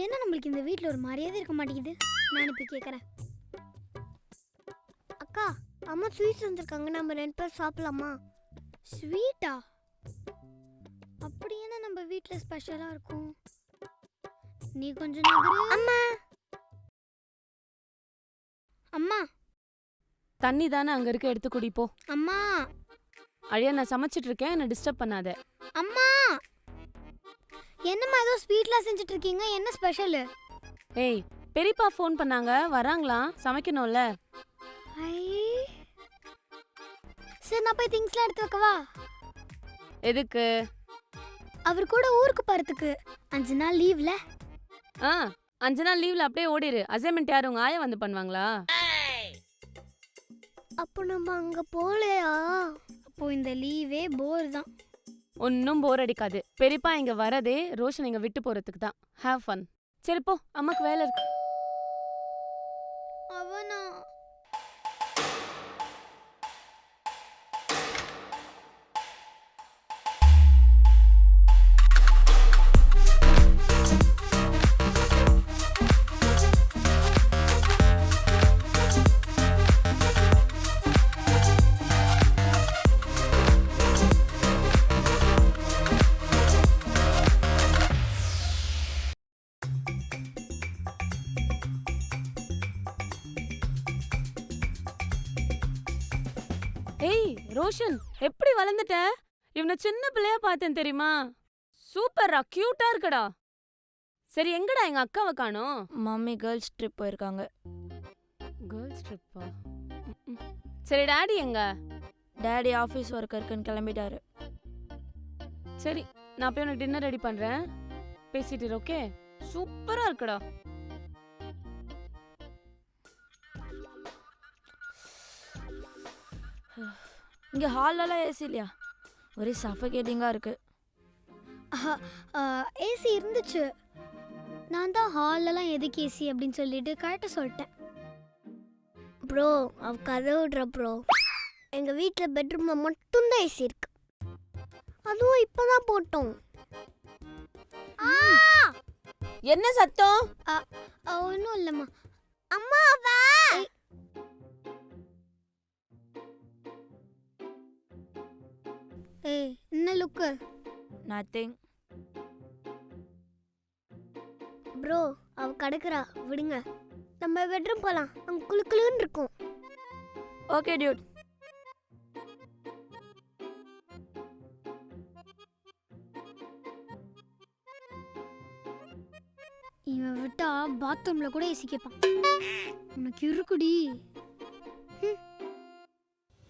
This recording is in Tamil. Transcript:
ஏன்னா நம்மளுக்கு இந்த வீட்டில் ஒரு மரியாதை இருக்க மாட்டேங்குது. நான் இப்போ கேட்குறேன். அக்கா, அம்மா ஸ்வீட் செஞ்சுருக்காங்க, நம்ம 2 பேர் சாப்பிடலாமா? ஸ்வீட்டா? அப்படி என்ன நம்ம வீட்டில் ஸ்பெஷலாக இருக்கும்? நீ கொஞ்சம் நகரு. அம்மா அம்மா தண்ணி தானே அங்க இருக்க, எடுத்து குடி போ. அம்மா அழியா, நான் சமைச்சிட்டு இருக்கேன், என்ன டிஸ்டர்ப் பண்ணாத. அம்மா என்னம்மா ஏதோ ஸ்வீட்லாம் செஞ்சுட்டு இருக்கீங்க? என்ன ஸ்பெஷலு? ஏய், பெரியப்பா ஃபோன் பண்ணாங்க, வராங்களா? சமைக்கணும்ல. சரி, நான் போய் திங்ஸ்லாம் எடுத்து வைக்கவா? எதுக்கு? அவர் கூட ஊருக்கு போகிறதுக்கு 5 நாள் லீவ்ல. 5 நாள் லீவ்ல அப்படியே ஓடிரு. அசைன்மெண்ட் யார் உங்க ஆயா வந்து பண்ணுவாங்களா? அப்போ நம்ம அங்க போலையா? அப்போ இந்த லீவே போர் தான். ஒன்னும் போர் அடிக்காது. பெரியப்பா இங்க வரதே ரோஷன் இங்க விட்டு போறதுக்கு தான். Have fun. சரி போ, அம்மாக்கு வேலை இருக்கு. அவனா? ஏய் ரோஷன், எப்படி வளர்ந்துட்ட? இவனை சின்ன பிள்ளையா பார்த்தேன் தெரியுமா? சூப்பர்ரா, கியூட்டா இருக்கடா. சரி, எங்கடா எங்க அக்காவை காணோம்? மம்மி கேர்ள்ஸ் ட்ரிப் போயிருக்காங்க. கேர்ள்ஸ் ட்ரிப்பா? சரி, டாடி எங்க? டேடி ஆஃபீஸ் ஒர்க் இருக்குன்னு கிளம்பிட்டாரு. சரி, நான் போய் உனக்கு டின்னர் ரெடி பண்றேன். பேசிட்டு இரு, ஓகே? சூப்பரா இருக்குடா. இங்கே ஹாலெல்லாம் ஏசி இல்லையா? ஒரே சஃபகேட்டிங்காக இருக்கு. ஏசி இருந்துச்சு. நான் தான் ஹாலெல்லாம் எதுக்கு ஏசி அப்படின்னு சொல்லிட்டு கரெக்டாக சொல்லிட்டேன். ப்ரோ, அவ கதை விடுற ப்ரோ. எங்க வீட்டில் பெட்ரூம்ல மட்டும்தான் ஏசி இருக்கு. அதுவும் இப்பதான் போட்டோம். என்ன சத்தம்? ஒன்றும் இல்லைம்மா. அம்மா வா. ஏய், என்ன லுக்கு? நத்திங். ப்ரோ, அவ கடக்குறா, விடுங்க. நம்ம பெட்ரூம் போலாம், அங்க குளுக்குளுன்னு இருக்கும். Okay Dude. இவன் விட்டா பாத்ரூம்ல கூட ஏசி கேட்பான். உனக்கு இருக்குடி.